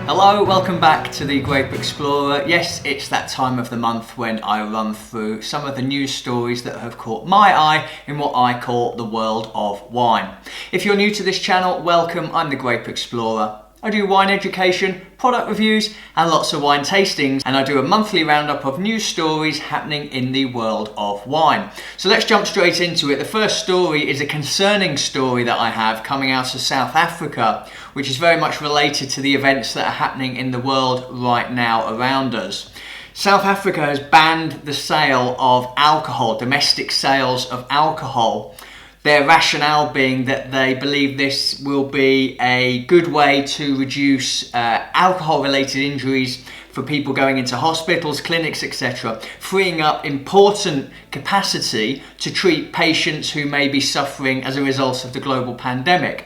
Hello, welcome back to the Grape Explorer. Yes, it's that time of the month when I run through some of the news stories that have caught my eye in what I call the world of wine. If you're new to this channel, welcome. I'm the Grape Explorer. I do wine education, product reviews and lots of wine tastings, and I do a monthly roundup of news stories happening in the world of wine. So let's jump straight into it. The first story is a concerning story that I have coming out of South Africa, which is very much related to the events that are happening in the world right now around us. South Africa has banned the sale of alcohol, domestic sales of alcohol. Their rationale being that they believe this will be a good way to reduce alcohol-related injuries for people going into hospitals, clinics, etc., freeing up important capacity to treat patients who may be suffering as a result of the global pandemic.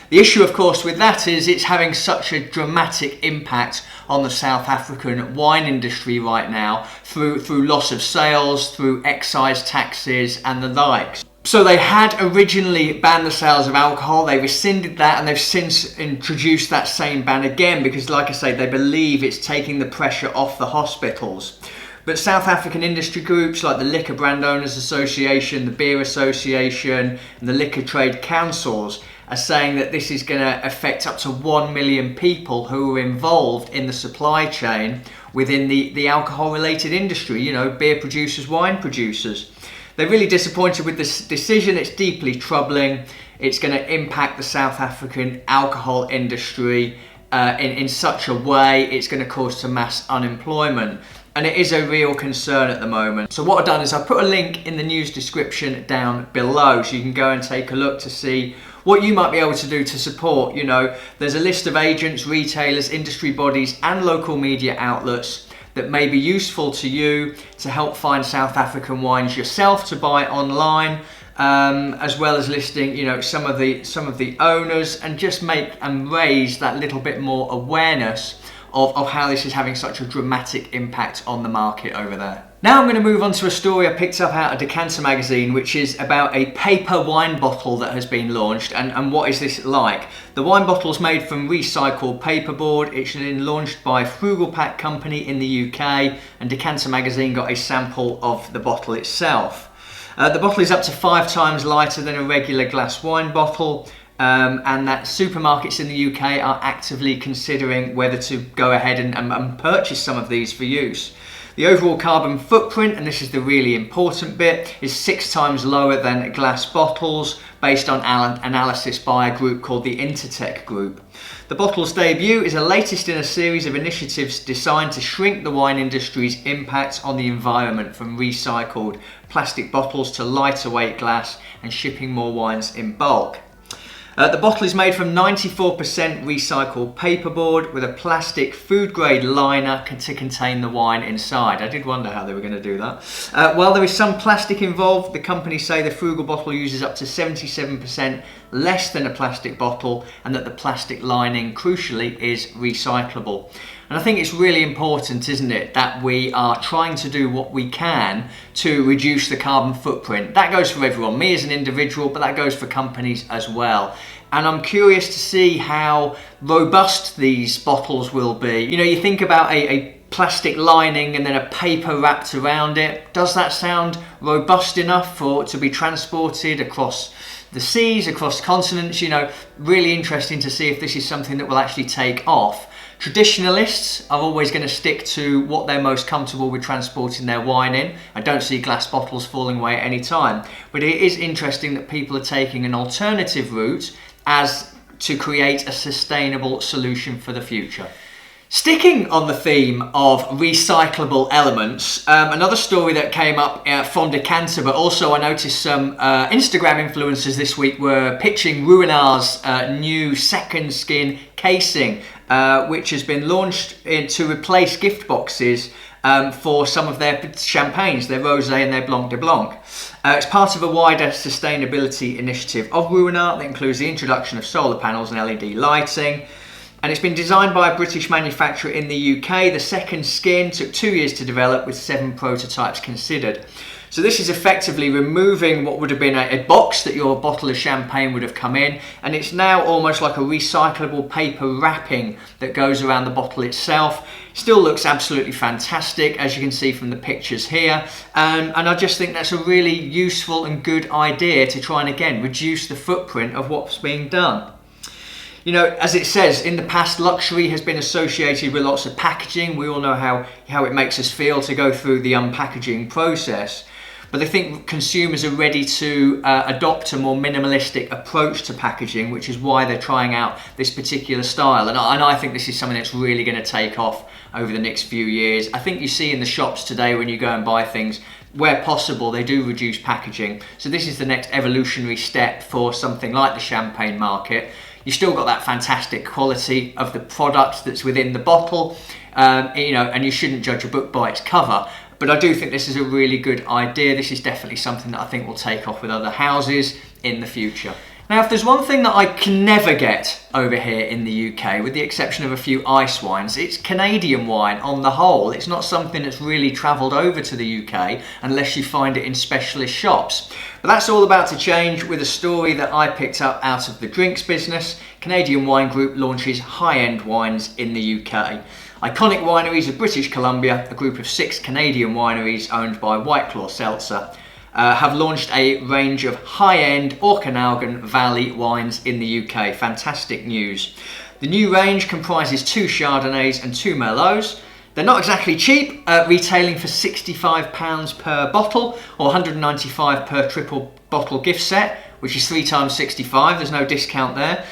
The issue, of course, with that is it's having such a dramatic impact on the South African wine industry right now through loss of sales, through excise taxes and the likes. So they had originally banned the sales of alcohol, they rescinded that, and they've since introduced that same ban again because, like I say, they believe it's taking the pressure off the hospitals. But South African industry groups like the Liquor Brand Owners Association, the Beer Association and the Liquor Trade Councils are saying that this is going to affect up to 1 million people who are involved in the supply chain within the alcohol-related industry, you know, beer producers, wine producers. They're really disappointed with this decision. It's deeply troubling. It's going to impact the South African alcohol industry in such a way. It's going to cause some mass unemployment. And it is a real concern at the moment. So what I've done is I've put a link in the news description down below so you can go and take a look to see what you might be able to do to support. You know, there's a list of agents, retailers, industry bodies and local media outlets that may be useful to you to help find South African wines yourself to buy online, as well as listing, you know, some of the owners, and just make and raise that little bit more awareness of how this is having such a dramatic impact on the market over there. Now I'm going to move on to a story I picked up out of Decanter magazine, which is about a paper wine bottle that has been launched. And what is this like? The wine bottle is made from recycled paperboard. It's been launched by Frugal Pack company in the UK, and Decanter magazine got a sample of the bottle itself. The bottle is up to 5 times lighter than a regular glass wine bottle. And that supermarkets in the UK are actively considering whether to go ahead and purchase some of these for use. The overall carbon footprint, and this is the really important bit, is 6 times lower than glass bottles based on analysis by a group called the Intertech Group. The bottle's debut is the latest in a series of initiatives designed to shrink the wine industry's impact on the environment, from recycled plastic bottles to lighter weight glass and shipping more wines in bulk. The bottle is made from 94% recycled paperboard with a plastic food-grade liner to contain the wine inside. I did wonder how they were going to do that. While there is some plastic involved, the company say the Frugal bottle uses up to 77% less than a plastic bottle, and that the plastic lining, crucially, is recyclable. And I think it's really important, isn't it, that we are trying to do what we can to reduce the carbon footprint. That goes for everyone, me as an individual, but that goes for companies as well. And I'm curious to see how robust these bottles will be. You know, you think about a plastic lining and then a paper wrapped around it. Does that sound robust enough for it to be transported across the seas, across continents? You know, really interesting to see if this is something that will actually take off. Traditionalists are always going to stick to what they're most comfortable with transporting their wine in. I don't see glass bottles falling away at any time. But it is interesting that people are taking an alternative route as to create a sustainable solution for the future. Sticking on the theme of recyclable elements, another story that came up from Decanter, but also I noticed some Instagram influencers this week were pitching Runiart's new Second Skin casing, which has been launched to replace gift boxes for some of their champagnes, their Rosé and their Blanc de Blanc. It's part of a wider sustainability initiative of Runiart that includes the introduction of solar panels and LED lighting. And it's been designed by a British manufacturer in the UK. The Second Skin took 2 years to develop, with 7 prototypes considered. So this is effectively removing what would have been a box that your bottle of champagne would have come in, and it's now almost like a recyclable paper wrapping that goes around the bottle itself. Still looks absolutely fantastic, as you can see from the pictures here, and I just think that's a really useful and good idea to try and again reduce the footprint of what's being done. You know, as it says, in the past, luxury has been associated with lots of packaging. We all know how it makes us feel to go through the unpackaging process. But I think consumers are ready to adopt a more minimalistic approach to packaging, which is why they're trying out this particular style. And I think this is something that's really going to take off over the next few years. I think you see in the shops today when you go and buy things, where possible, they do reduce packaging. So this is the next evolutionary step for something like the champagne market. You've still got that fantastic quality of the product that's within the bottle, you know, and you shouldn't judge a book by its cover. But I do think this is a really good idea. This is definitely something that I think will take off with other houses in the future. Now, if there's one thing that I can never get over here in the UK, with the exception of a few ice wines, it's Canadian wine on the whole. It's not something that's really travelled over to the UK unless you find it in specialist shops. But that's all about to change with a story that I picked up out of the drinks business. Canadian Wine Group launches high-end wines in the UK. Iconic Wineries of British Columbia, a group of 6 Canadian wineries owned by White Claw Seltzer, have launched a range of high-end Okanagan Valley wines in the UK. Fantastic news. The new range comprises 2 Chardonnays and 2 Merlots. They're not exactly cheap, retailing for £65 per bottle or £195 per triple bottle gift set, which is 3 times 65, there's no discount there.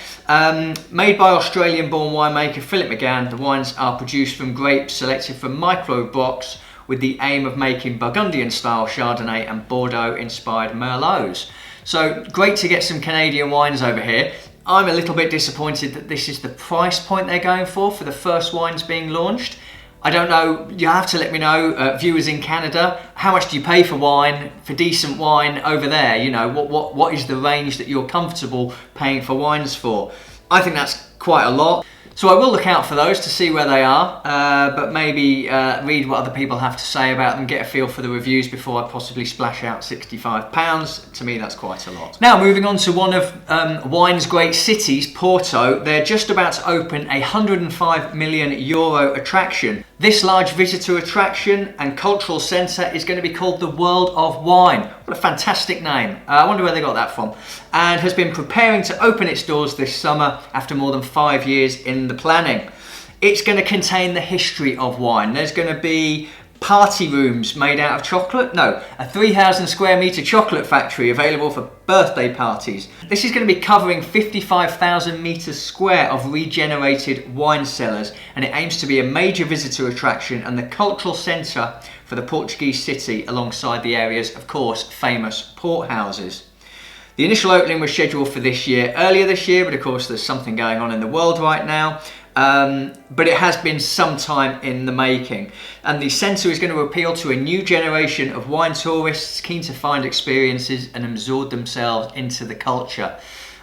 Made by Australian-born winemaker Philip McGann, the wines are produced from grapes selected from micro blocks with the aim of making Burgundian-style Chardonnay and Bordeaux-inspired Merlots. So great to get some Canadian wines over here. I'm a little bit disappointed that this is the price point they're going for the first wines being launched. I don't know, you have to let me know, viewers in Canada, how much do you pay for wine, for decent wine over there? You know, what is the range that you're comfortable paying for wines for? I think that's quite a lot. So I will look out for those to see where they are, but maybe read what other people have to say about them, get a feel for the reviews before I possibly splash out £65. To me, that's quite a lot. Now, moving on to one of wine's great cities, Porto. They're just about to open a €105 million attraction. This large visitor attraction and cultural centre is going to be called the World of Wine. What a fantastic name. I wonder where they got that from. And has been preparing to open its doors this summer after more than 5 years in the planning. It's going to contain the history of wine. There's going to be party rooms made out of chocolate. No, a 3,000 square metre chocolate factory available for birthday parties. This is going to be covering 55,000 metres square of regenerated wine cellars, and it aims to be a major visitor attraction and the cultural centre for the Portuguese city, alongside the area's, of course, famous port houses. The initial opening was scheduled for earlier this year, but of course there's something going on in the world right now. But it has been some time in the making, and the centre is going to appeal to a new generation of wine tourists keen to find experiences and absorb themselves into the culture.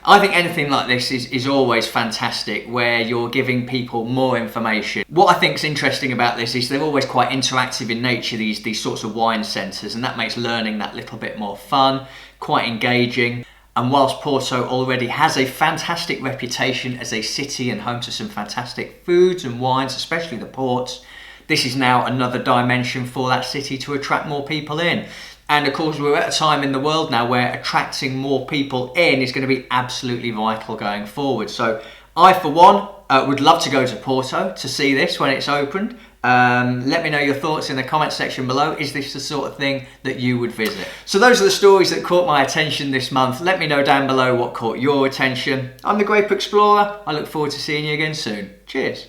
I think anything like this is always fantastic, where you're giving people more information. What I think is interesting about this is they're always quite interactive in nature, these sorts of wine centres, and that makes learning that little bit more fun, quite engaging. And whilst Porto already has a fantastic reputation as a city and home to some fantastic foods and wines, especially the ports, this is now another dimension for that city to attract more people in. And of course, we're at a time in the world now where attracting more people in is going to be absolutely vital going forward. So I, for one, would love to go to Porto to see this when it's opened. Let me know your thoughts in the comment section below. Is this the sort of thing that you would visit? So those are the stories that caught my attention this month. Let me know down below what caught your attention. I'm the Grape Explorer. I look forward to seeing you again soon. Cheers.